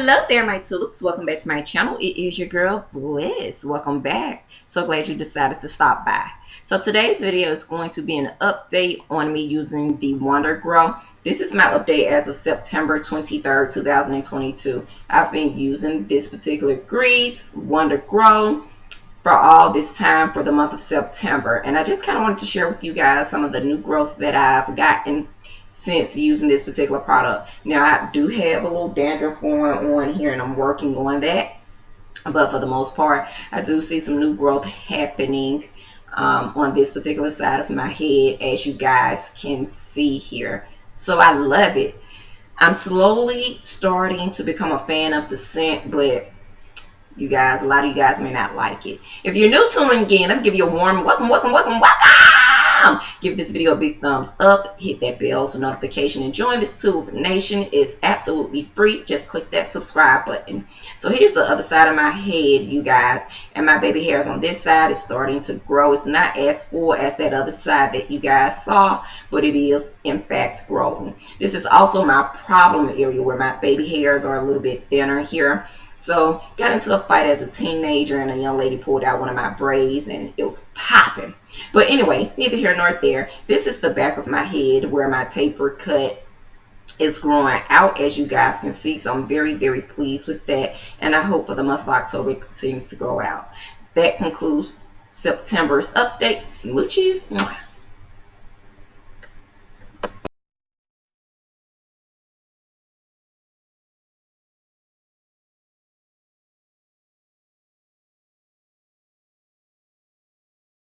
Hello there, my tulips. Welcome back to my channel. It is your girl, Bliss. Welcome back. So glad you decided to stop by. So today's video is going to be an update on me using the Wonder Grow. This is my update as of September 23rd, 2022. I've been using this particular grease, Wonder Grow, for all this time for the month of September. And I just kind of wanted to share with you guys some of the new growth that I've gotten since using this particular product. Now, I do have a little dandruff going on here and I'm working on that, but for the most part I do see some new growth happening on this particular side of my head, as you guys can see here. So I love it. I'm slowly starting to become a fan of the scent, but you guys, a lot of you guys may not like it. If you're new tuning in, I'm giving you a warm welcome. Give this video a big thumbs up, hit that bell so notification, and join this Tulip Nation. Is absolutely free. Just click that subscribe button. So here's the other side of my head, you guys, and my baby hairs on this side is starting to grow. It's not as full as that other side that you guys saw, but it is in fact growing. This is also my problem area where my baby hairs are a little bit thinner here. So got into a fight as a teenager and a young lady pulled out one of my braids and it was popping. But anyway, neither here nor there. This is the back of my head where my taper cut is growing out, as you guys can see. So I'm very, very pleased with that. And I hope for the month of October it continues to grow out. That concludes September's update. Smoochies.